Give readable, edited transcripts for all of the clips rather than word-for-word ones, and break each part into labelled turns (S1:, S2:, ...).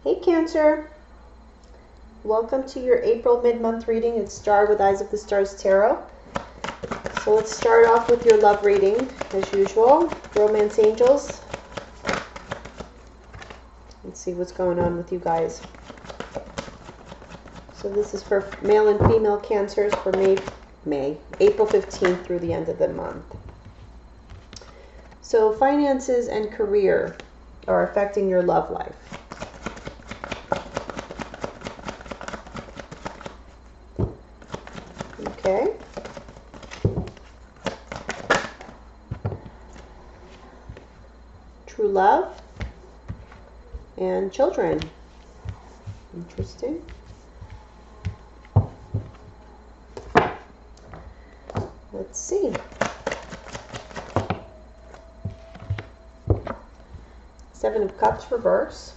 S1: Hey Cancer, welcome to your April mid-month reading. It's Star with Eyes of the Stars Tarot. So let's start off with your love reading as usual. Romance Angels. Let's see what's going on with you guys. So this is for male and female Cancers for April 15th through the end of the month. So finances and career are affecting your love life. Okay. True love and children. Interesting. Let's see. Seven of Cups reverse.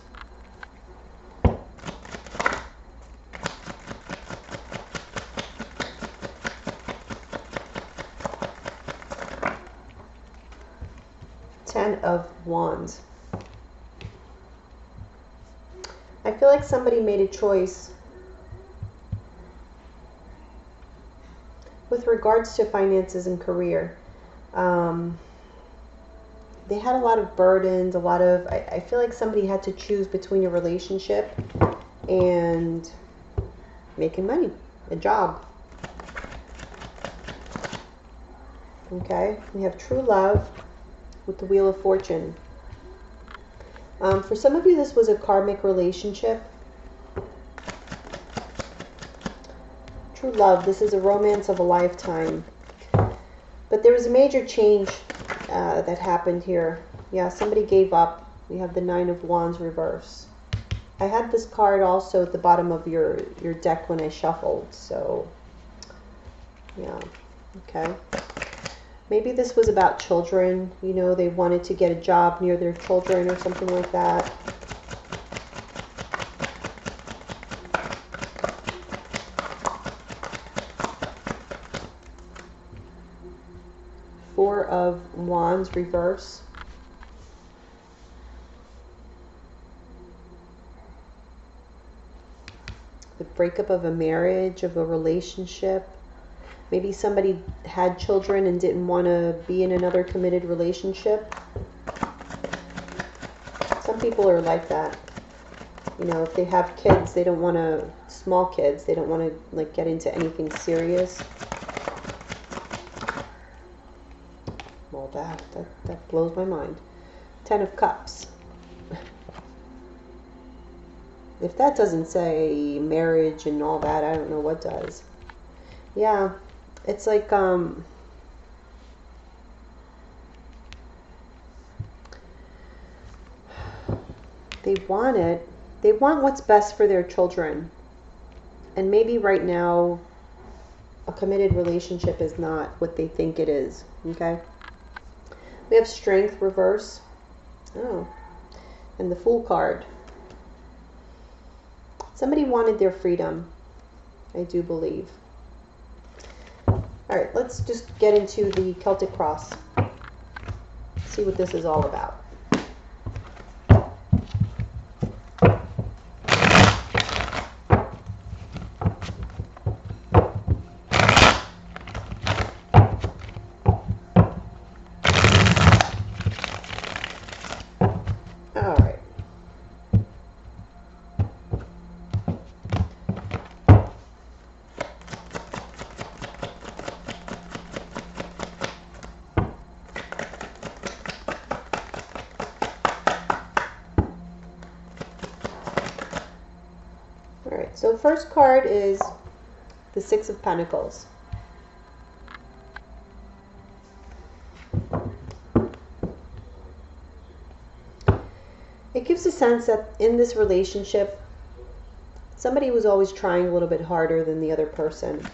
S1: Ten of Wands. I feel like somebody made a choice with regards to finances and career. They had a lot of burdens, I feel like somebody had to choose between a relationship and making money, a job. Okay, we have true love with the Wheel of Fortune. For some of you, this was a karmic relationship. True love, this is a romance of a lifetime. But there was a major change that happened here. Yeah, somebody gave up. We have the Nine of Wands reverse. I had this card also at the bottom of your deck when I shuffled. So, yeah, okay. Maybe this was about children. You know, they wanted to get a job near their children or something like that. Four of Wands reverse. The breakup of a marriage, of a relationship. Maybe somebody had children and didn't want to be in another committed relationship. Some people are like that. You know, if they have kids, they don't want to, small kids, they don't want to like get into anything serious. Well, that blows my mind. Ten of Cups. If that doesn't say marriage and all that, I don't know what does. Yeah, it's like they want what's best for their children. And maybe right now a committed relationship is not what they think it is. Okay? We have Strength reverse. Oh. And the Fool card. Somebody wanted their freedom, I do believe. All right, let's just get into the Celtic Cross. See what this is all about. All right. So first card is the Six of Pentacles. It gives a sense that in this relationship, somebody was always trying a little bit harder than the other person.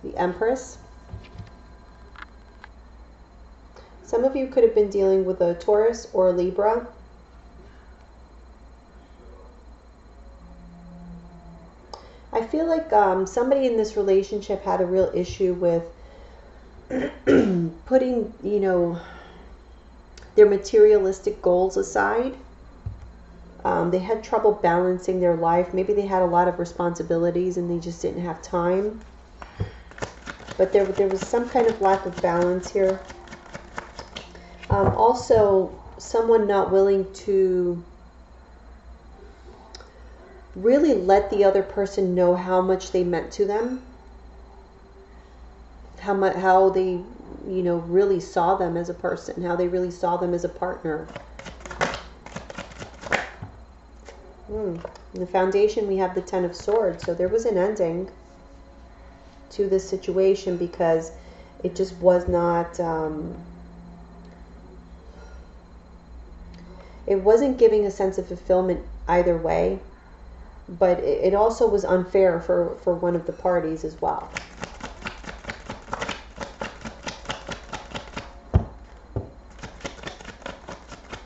S1: The Empress. Some of you could have been dealing with a Taurus or a Libra. I feel like somebody in this relationship had a real issue with putting, their materialistic goals aside. They had trouble balancing their life. Maybe they had a lot of responsibilities and they just didn't have time. But there was some kind of lack of balance here. Also, someone not willing to really let the other person know how much they meant to them, how they, you know, really saw them as a person, how they really saw them as a partner. In the foundation, we have the Ten of Swords, so there was an ending to this situation because it just was not, it wasn't giving a sense of fulfillment either way, but it also was unfair for one of the parties as well.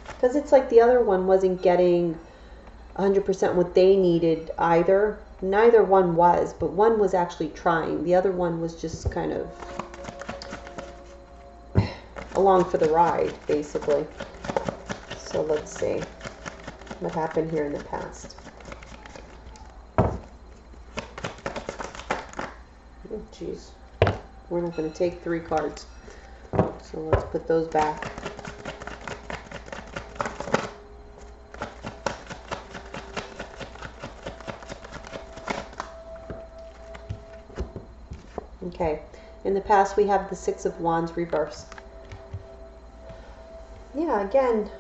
S1: Because it's like the other one wasn't getting 100% what they needed either. Neither one was, but one was actually trying. The other one was just kind of along for the ride, basically. So let's see what happened here in the past. Oh, jeez. We're not going to take 3 cards. So let's put those back. Okay, in the past we have the Six of Wands reversed. Yeah, again,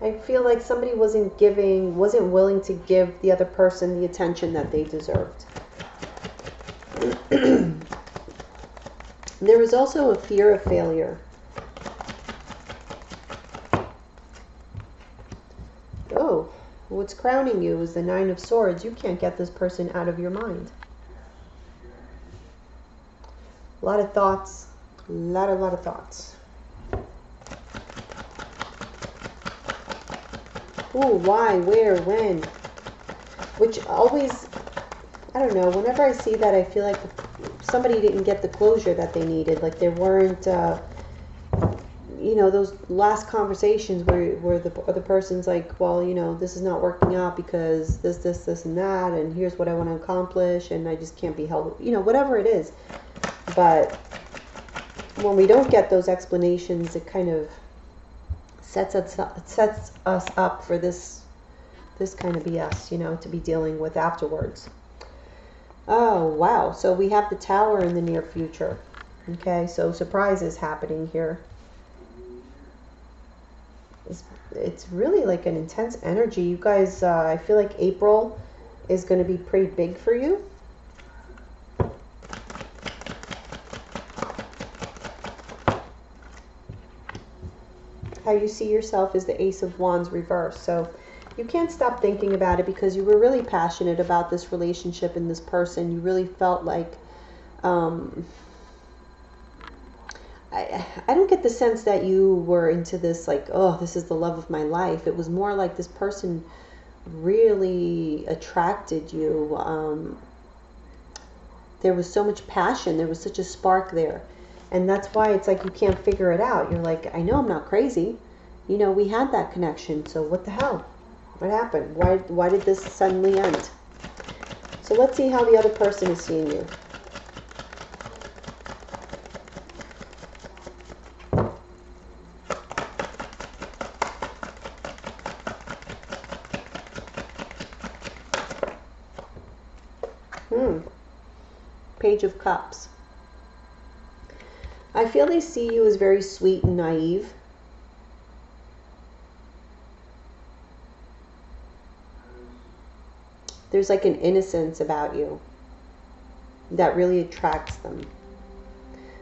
S1: I feel like somebody wasn't willing to give the other person the attention that they deserved. There was also a fear of failure. Oh. What's crowning you is the Nine of Swords. You can't get this person out of your mind. A lot of thoughts. A lot of thoughts. Ooh, why, where, when? Which always, I don't know, whenever I see that, I feel like somebody didn't get the closure that they needed. Like they weren't, you know, those last conversations where the other person's like, well, you know, this is not working out because this, and that, and here's what I want to accomplish, and I just can't be held, you know, whatever it is. But when we don't get those explanations, it kind of sets us up for this kind of BS, you know, to be dealing with afterwards. Oh, wow. So we have the Tower in the near future. Okay, so surprises happening here. It's really like an intense energy. You guys, I feel like April is going to be pretty big for you. How you see yourself is the Ace of Wands reversed. So you can't stop thinking about it because you were really passionate about this relationship and this person. You really felt like, I don't get the sense that you were into this like, oh, this is the love of my life. It was more like this person really attracted you. There was so much passion. There was such a spark there. And that's why it's like you can't figure it out. You're like, I know I'm not crazy. You know, we had that connection. So what the hell? What happened? Why did this suddenly end? So let's see how the other person is seeing you. Page of Cups. I feel they see you as very sweet and naive. There's like an innocence about you that really attracts them.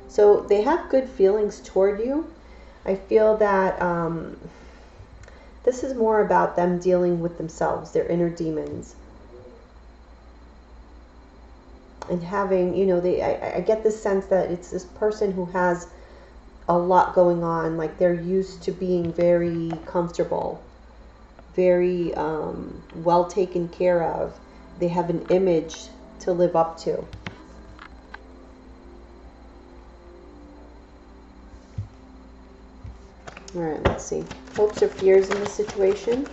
S1: So they have good feelings toward you. I feel that this is more about them dealing with themselves, their inner demons. And having, you know, I get this sense that it's this person who has a lot going on. Like they're used to being very comfortable, very well taken care of. They have an image to live up to. All right, let's see. Hopes or fears in this situation.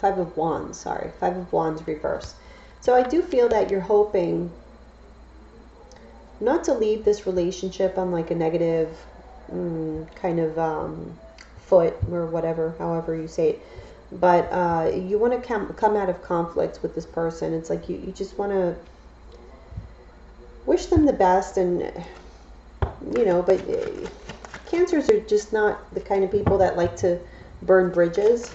S1: Five of Wands, sorry. Five of Wands reverse. So I do feel that you're hoping not to leave this relationship on like a negative kind of foot or whatever, however you say it. But you want to come out of conflict with this person. It's like you just want to wish them the best, and you know, but Cancers are just not the kind of people that like to burn bridges.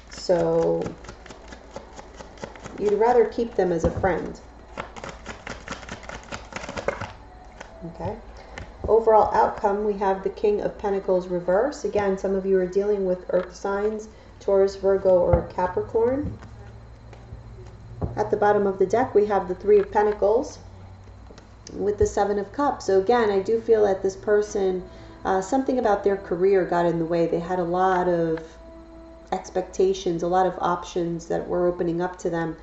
S1: So you'd rather keep them as a friend. Okay. Overall outcome, we have the King of Pentacles reverse. Again, some of you are dealing with earth signs, Taurus, Virgo, or Capricorn. At the bottom of the deck, we have the Three of Pentacles with the Seven of Cups. So again, I do feel that this person, something about their career got in the way. They had a lot of expectations, a lot of options that were opening up to them.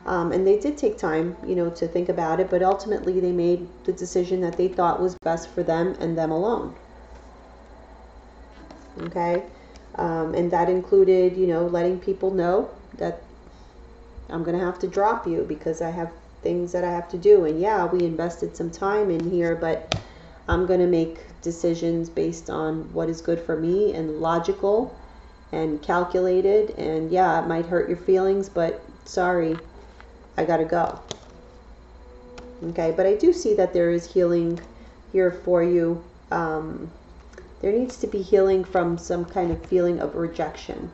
S1: And they did take time, you know, to think about it, but ultimately they made the decision that they thought was best for them and them alone. Okay? And that included, you know, letting people know that I'm going to have to drop you because I have things that I have to do. And yeah, we invested some time in here, but I'm going to make decisions based on what is good for me and logical and calculated. And yeah, it might hurt your feelings, but sorry, I gotta go. Okay, but I do see that there is healing here for you. There needs to be healing from some kind of feeling of rejection.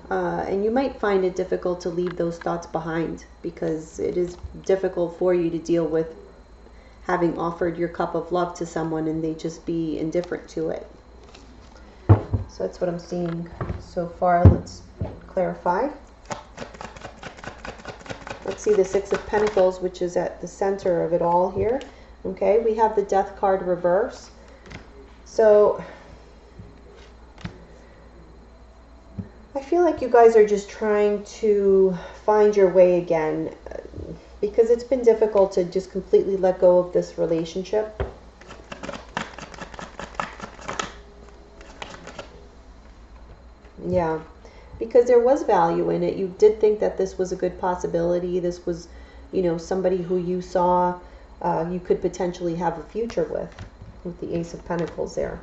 S1: And you might find it difficult to leave those thoughts behind because it is difficult for you to deal with having offered your cup of love to someone and they just be indifferent to it. So that's what I'm seeing so far. Let's clarify. Let's see the Six of Pentacles, which is at the center of it all here. Okay, we have the Death card reverse. So I feel like you guys are just trying to find your way again because it's been difficult to just completely let go of this relationship. Yeah, because there was value in it. You did think that this was a good possibility. This was, you know, somebody who you saw you could potentially have a future with the Ace of Pentacles there.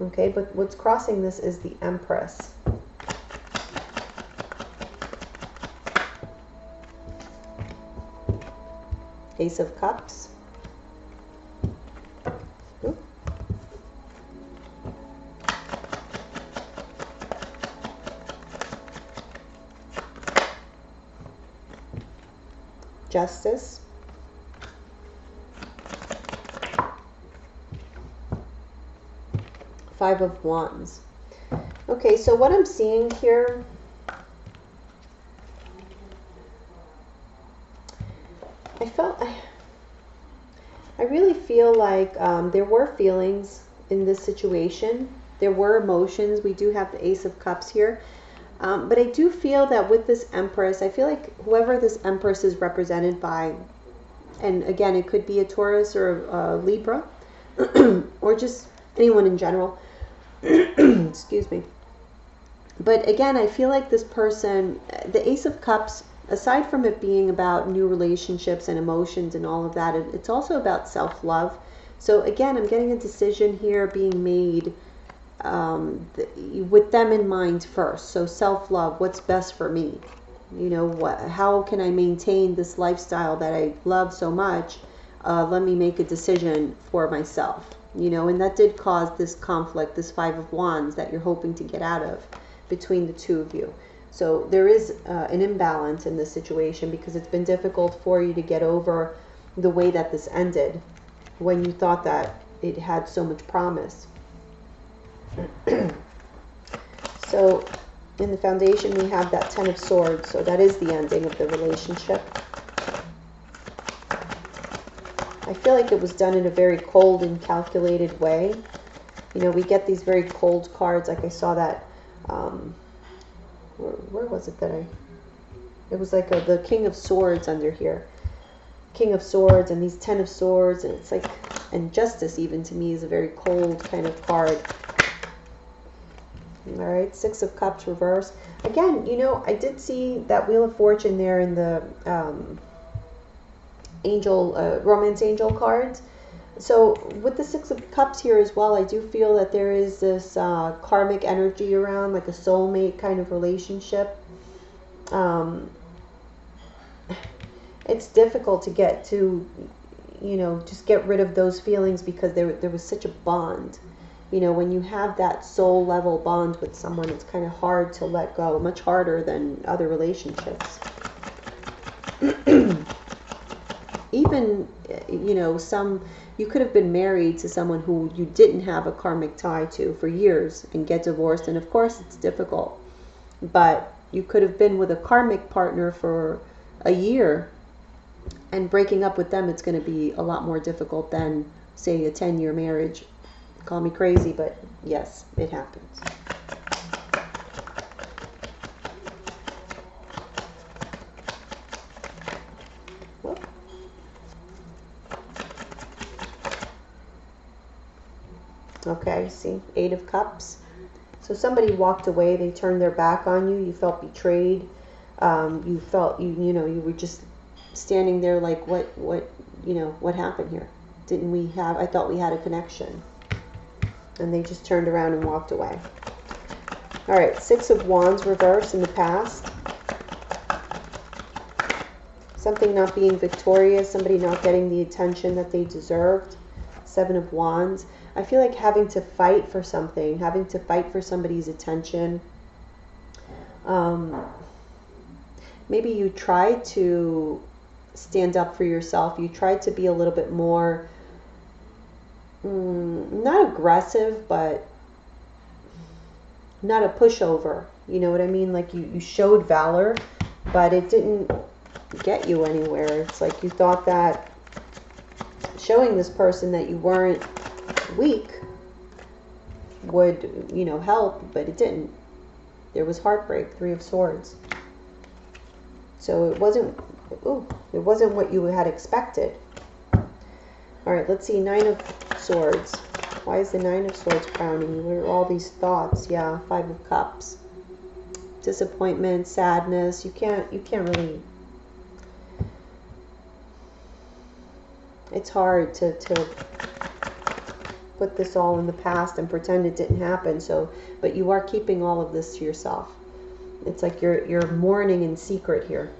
S1: Okay, but what's crossing this is the Empress. Ace of Cups. Ooh. Justice. Five of Wands. Okay, so what I'm seeing here, I really feel like there were feelings in this situation. There were emotions. We do have the Ace of Cups here. But I do feel that with this Empress, I feel like whoever this Empress is represented by, and again, it could be a Taurus or a Libra, or just anyone in general, excuse me. But again, I feel like this person, the Ace of Cups, aside from it being about new relationships and emotions and all of that, it's also about self-love. So again, I'm getting a decision here being made with them in mind first. So self-love, what's best for me? You know, how can I maintain this lifestyle that I love so much? Let me make a decision for myself. You know, and that did cause this conflict, this Five of Wands that you're hoping to get out of between the two of you. So there is an imbalance in this situation because it's been difficult for you to get over the way that this ended when you thought that it had so much promise. So in the foundation we have that Ten of Swords, so that is the ending of the relationship. I feel like it was done in a very cold and calculated way. You know, we get these very cold cards, like I saw that, where was it that it was like the King of Swords under here. King of Swords and these 10 of Swords, and it's like, and Justice even to me is a very cold kind of card. All right, 6 of Cups reverse. Again, you know, I did see that Wheel of Fortune there in the Romance Angel cards. So with the 6 of Cups here as well, I do feel that there is this karmic energy around, like a soulmate kind of relationship. It's difficult to get to, you know, just get rid of those feelings because there was such a bond. You know, when you have that soul level bond with someone, it's kind of hard to let go, much harder than other relationships. Even, you know, you could have been married to someone who you didn't have a karmic tie to for years and get divorced, and of course it's difficult. But you could have been with a karmic partner for a year, and breaking up with them, it's going to be a lot more difficult than, say, a 10-year marriage. Call me crazy, but yes, it happens. Whoop. Okay, see, 8 of Cups. So somebody walked away, they turned their back on you, you felt betrayed, you felt, you know, you were just standing there like, what, you know, what happened here? I thought we had a connection. And they just turned around and walked away. All right, 6 of Wands reverse in the past. Something not being victorious, somebody not getting the attention that they deserved. 7 of Wands. I feel like having to fight for something, having to fight for somebody's attention. Maybe you tried to stand up for yourself. You tried to be a little bit more, not aggressive, but not a pushover. You know what I mean? Like you showed valor, but it didn't get you anywhere. It's like you thought that showing this person that you weren't weak would, you know, help, but it didn't. There was heartbreak. 3 of Swords. So it wasn't what you had expected. All right, let's see, 9 of Swords. Why is the 9 of Swords crowning you? What are all these thoughts? Yeah, 5 of Cups. Disappointment, sadness. You can't really. It's hard to put this all in the past and pretend it didn't happen. So, but you are keeping all of this to yourself. It's like you're mourning in secret here.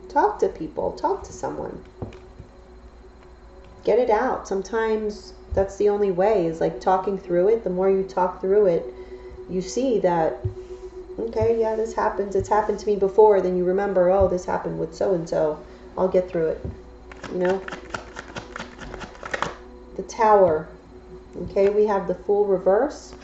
S1: Talk to people. Talk to someone. Get it out. Sometimes that's the only way, is like talking through it. The more you talk through it, you see that, okay, yeah, this happens. It's happened to me before. Then you remember, oh, this happened with so-and-so. I'll get through it. You know? The Tower. Okay, we have the Fool reverse.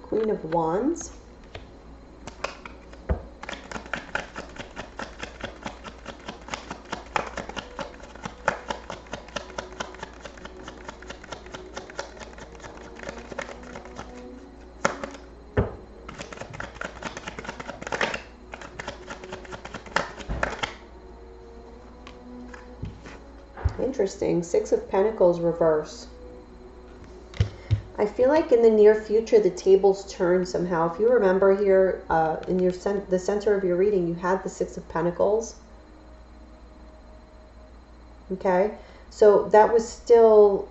S1: Queen of Wands. Interesting. 6 of Pentacles reverse. I feel like in the near future the tables turn somehow. If you remember here in the center of your reading, you had the 6 of Pentacles. Okay, so that was still,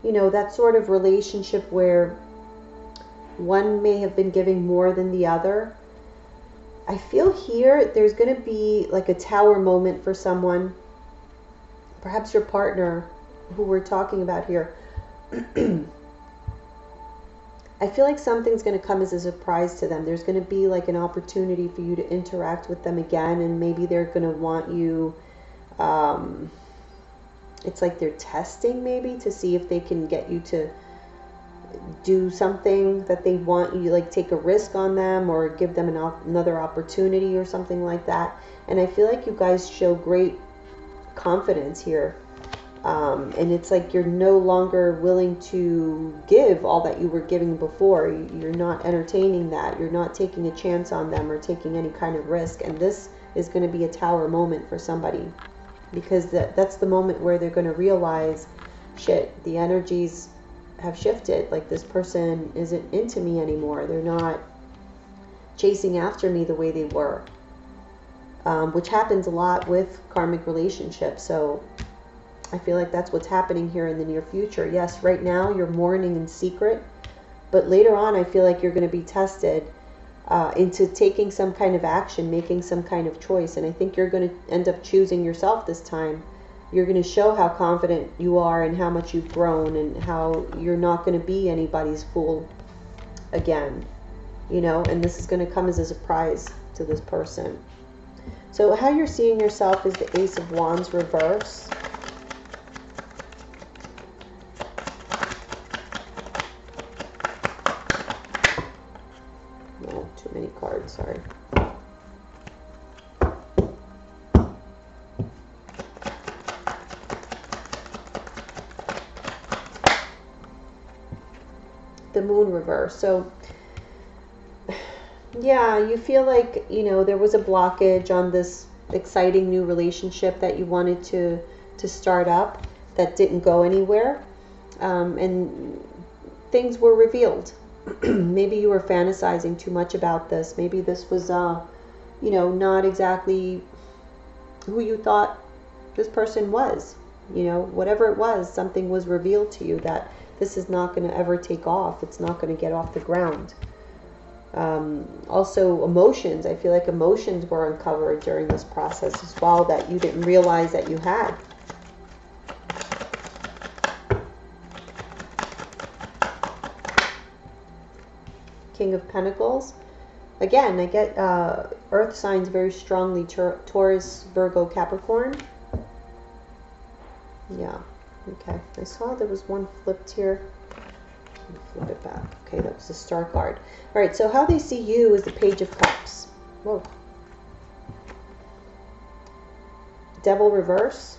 S1: you know, that sort of relationship where one may have been giving more than the other. I feel here there's going to be like a Tower moment for someone. Perhaps your partner, who we're talking about here. I feel like something's going to come as a surprise to them. There's going to be like an opportunity for you to interact with them again, and maybe they're going to want you It's like they're testing maybe to see if they can get you to do something that they want you, like take a risk on them or give them another opportunity or something like that. And I feel like you guys show great confidence here. And it's like you're no longer willing to give all that you were giving before. You're not entertaining that. You're not taking a chance on them or taking any kind of risk. And this is going to be a tower moment for somebody, because that's the moment where they're going to realize, shit, the energies have shifted. Like, this person isn't into me anymore. They're not chasing after me the way they were, which happens a lot with karmic relationships. So I feel like that's what's happening here in the near future. Yes, right now you're mourning in secret, but later on I feel like you're going to be tested into taking some kind of action, making some kind of choice. And I think you're going to end up choosing yourself this time. You're going to show how confident you are and how much you've grown, and how you're not going to be anybody's fool again, you know, and this is going to come as a surprise to this person. So how you're seeing yourself is the Ace of Wands reverse. No, too many cards, sorry. The Moon reverse. So yeah, you feel like, you know, there was a blockage on this exciting new relationship that you wanted to start up that didn't go anywhere, and things were revealed. Maybe you were fantasizing too much about this. Maybe this was you know, not exactly who you thought this person was. You know, whatever it was, something was revealed to you that this is not going to ever take off. It's not going to get off the ground. Also emotions. I feel like emotions were uncovered during this process as well that you didn't realize that you had. King of Pentacles. Again, I get earth signs very strongly. Taurus, Virgo, Capricorn. Yeah. Okay. I saw there was one flipped here. Flip it back. Okay, that was the Star card. All right, so how they see you is the Page of Cups. Whoa. Devil reverse.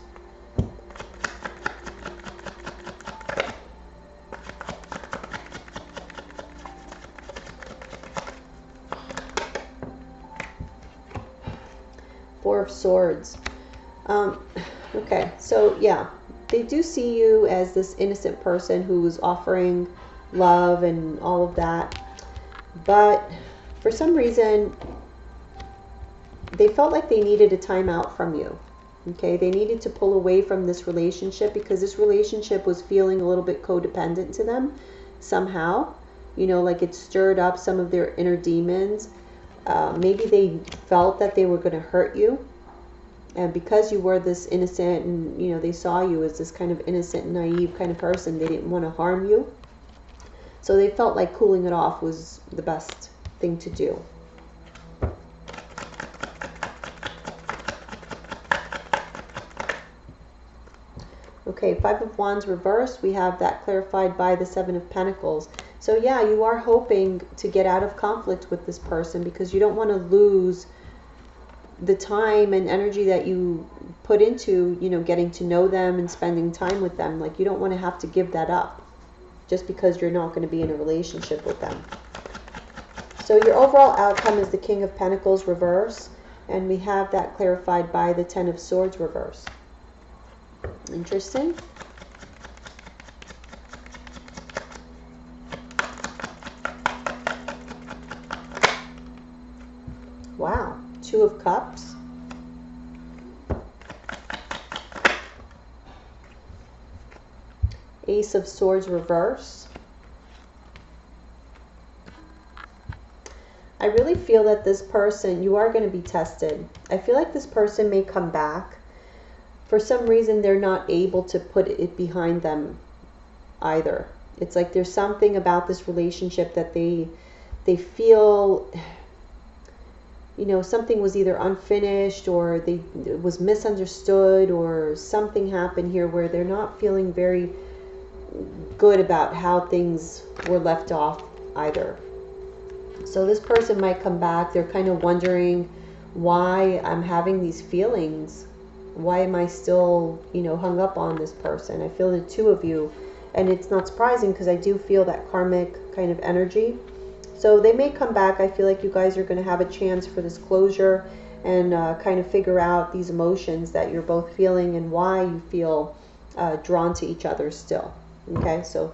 S1: Four of Swords. Okay, so yeah, they do see you as this innocent person who is offering love and all of that, but for some reason they felt like they needed a timeout from you. Okay, they needed to pull away from this relationship because this relationship was feeling a little bit codependent to them somehow. You know, like it stirred up some of their inner demons. Maybe they felt that they were going to hurt you, and because you were this innocent, and you know, they saw you as this kind of innocent, naive kind of person, they didn't want to harm you. So they felt like cooling it off was the best thing to do. Okay, Five of Wands reversed. We have that clarified by the Seven of Pentacles. So yeah, you are hoping to get out of conflict with this person because you don't want to lose the time and energy that you put into, you know, getting to know them and spending time with them. Like, you don't want to have to give that up just because you're not going to be in a relationship with them. So your overall outcome is the King of Pentacles reverse, and we have that clarified by the Ten of Swords reverse. Interesting. Wow. Two of Cups. Ace of Swords reverse. I really feel that this person, you are going to be tested. I feel like this person may come back. For some reason, they're not able to put it behind them either. It's like there's something about this relationship that they feel, you know, something was either unfinished or it was misunderstood, or something happened here where they're not feeling very good about how things were left off either. So this person might come back. They're kind of wondering why I'm having these feelings. Why am I still, you know, hung up on this person? I feel the two of you, and it's not surprising because I do feel that karmic kind of energy. So they may come back. I feel like you guys are going to have a chance for this closure and kind of figure out these emotions that you're both feeling and why you feel drawn to each other still. Okay, so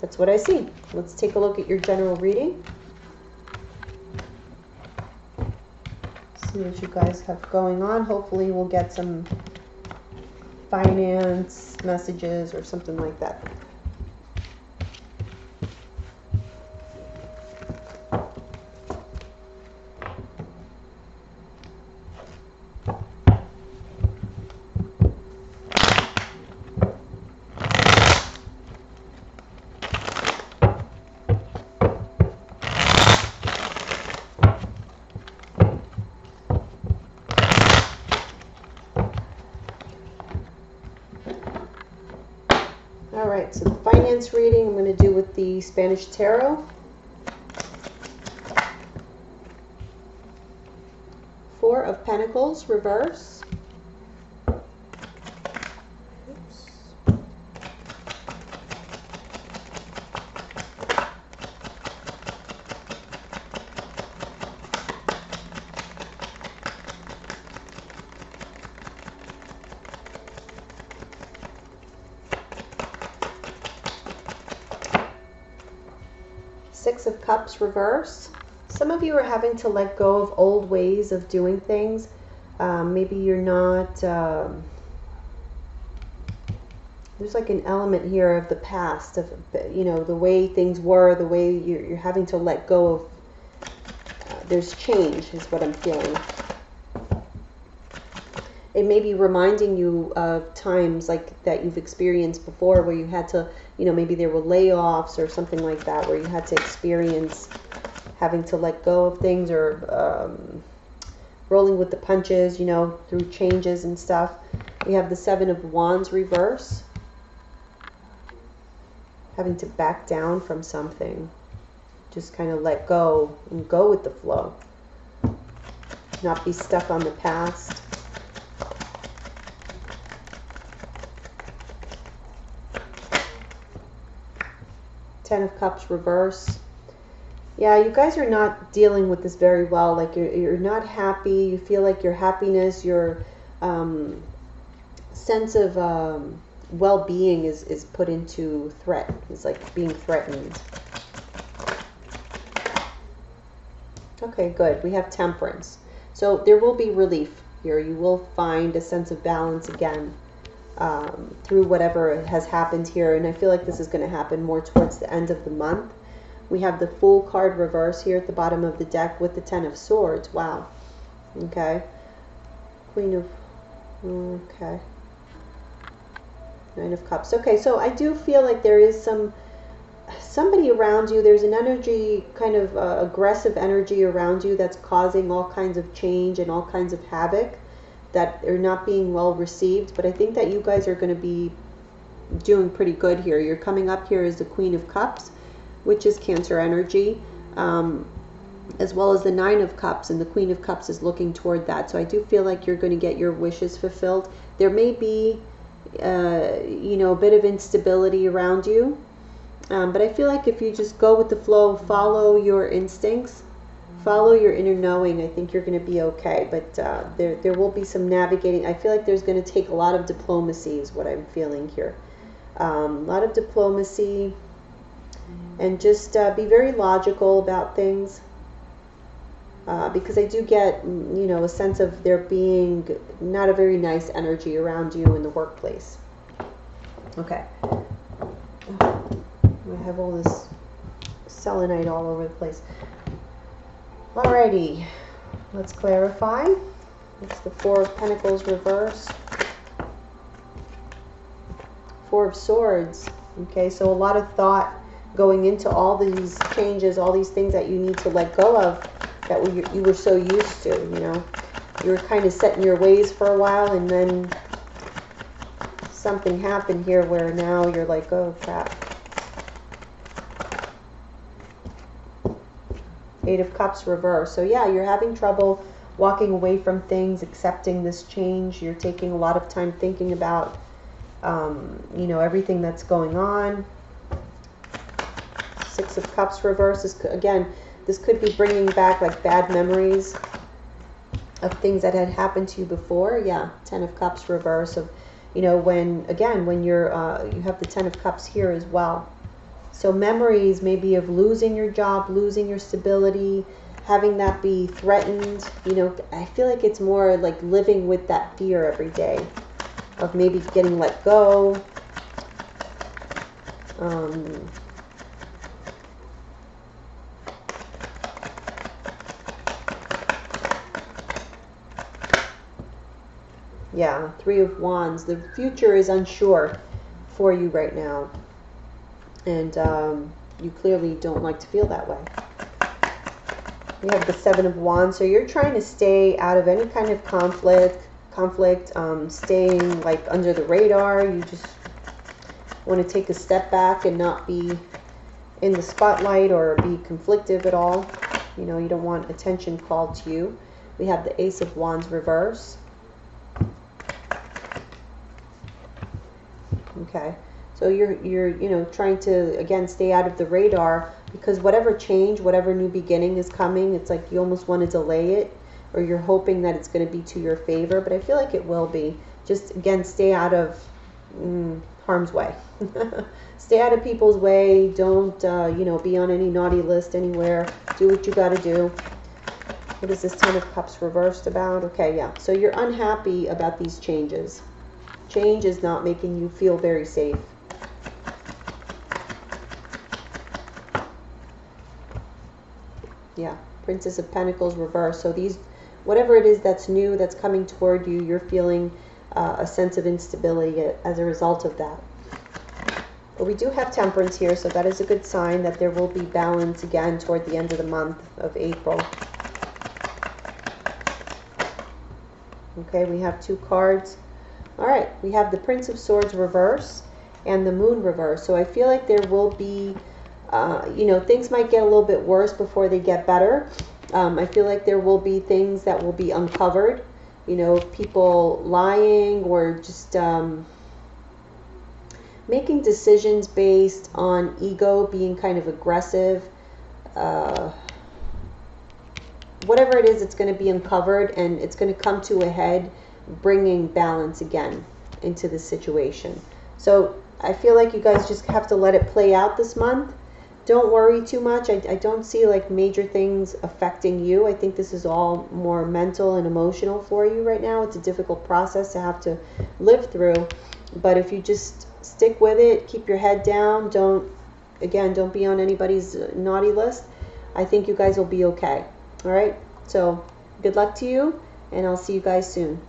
S1: that's what I see. Let's take a look at your general reading. See what you guys have going on. Hopefully we'll get some finance messages or something like that. Alright, so the finance reading I'm going to do with the Spanish Tarot. Four of Pentacles, reverse. Oops. Six of Cups, reverse. Some of you are having to let go of old ways of doing things. Maybe you're not, there's like an element here of the past, of, you know, the way things were, the way you're having to let go of, there's change is what I'm feeling. It may be reminding you of times like that you've experienced before where you had to, you know, maybe there were layoffs or something like that where you had to experience having to let go of things, or rolling with the punches, you know, through changes and stuff. We have the Seven of Wands, reverse. Having to back down from something. Just kind of let go and go with the flow. Not be stuck on the past. Ten of Cups, reverse. Yeah, you guys are not dealing with this very well. Like you're not happy. You feel like your happiness, your sense of well-being is put into threat. It's like being threatened. Okay, good. We have Temperance. So there will be relief here. You will find a sense of balance again. Through whatever has happened here, and I feel like this is going to happen more towards the end of the month. We have the Fool card reverse here at the bottom of the deck with the Ten of Swords. Wow. Okay. Queen of... Okay. Nine of Cups. Okay, so I do feel like there is somebody around you. There's an energy, kind of aggressive energy around you that's causing all kinds of change and all kinds of havoc that are not being well received. But I think that you guys are going to be doing pretty good here. You're coming up here as the Queen of Cups, which is Cancer energy, as well as the Nine of Cups, and the Queen of Cups is looking toward that. So I do feel like you're going to get your wishes fulfilled. There may be, you know, a bit of instability around you, but I feel like if you just go with the flow, follow your instincts, follow your inner knowing, I think you're going to be okay. But there will be some navigating. I feel like there's going to take a lot of diplomacy is what I'm feeling here. A lot of diplomacy, and just be very logical about things, because I do get, you know, a sense of there being not a very nice energy around you in the workplace. Okay. I have all this selenite all over the place. Alrighty, let's clarify. It's the Four of Pentacles reverse. Four of Swords. Okay, so a lot of thought going into all these changes, all these things that you need to let go of. that you were so used to, you know. You were kind of set in your ways for a while, and then something happened here where now you're like, oh crap. Eight of Cups reverse. So yeah, you're having trouble walking away from things, accepting this change. You're taking a lot of time thinking about, you know, everything that's going on. Six of Cups reverse is, again, this could be bringing back like bad memories of things that had happened to you before. Yeah, Ten of Cups reverse of, you know, when, again, when you're, you have the Ten of Cups here as well. So memories maybe of losing your job, losing your stability, having that be threatened. You know, I feel like it's more like living with that fear every day of maybe getting let go. Yeah, Three of Wands. The future is unsure for you right now. And you clearly don't like to feel that way. We have the Seven of Wands. So you're trying to stay out of any kind of conflict, staying like under the radar. You just want to take a step back and not be in the spotlight or be conflictive at all. You know, you don't want attention called to you. We have the Ace of Wands reverse. Okay. So you're you know, trying to, again, stay out of the radar, because whatever change, whatever new beginning is coming, it's like you almost want to delay it, or you're hoping that it's going to be to your favor, but I feel like it will be. Just, again, stay out of harm's way. Stay out of people's way. Don't, you know, be on any naughty list anywhere. Do what you got to do. What is this Ten of Cups reversed about? Okay, yeah. So you're unhappy about these changes. Change is not making you feel very safe. Yeah, Princess of Pentacles reverse. So these, whatever it is that's new, that's coming toward you, you're feeling a sense of instability as a result of that. But we do have Temperance here, so that is a good sign that there will be balance again toward the end of the month of April. Okay, we have two cards. All right, we have the Prince of Swords reverse and the Moon reverse. So I feel like there will be, you know, things might get a little bit worse before they get better. I feel like there will be things that will be uncovered. You know, people lying or just making decisions based on ego, being kind of aggressive. Whatever it is, it's going to be uncovered, and it's going to come to a head, bringing balance again into the situation. So I feel like you guys just have to let it play out this month. Don't worry too much. I don't see like major things affecting you. I think this is all more mental and emotional for you right now. It's a difficult process to have to live through. But if you just stick with it, keep your head down, don't be on anybody's naughty list, I think you guys will be okay. All right? So good luck to you, and I'll see you guys soon.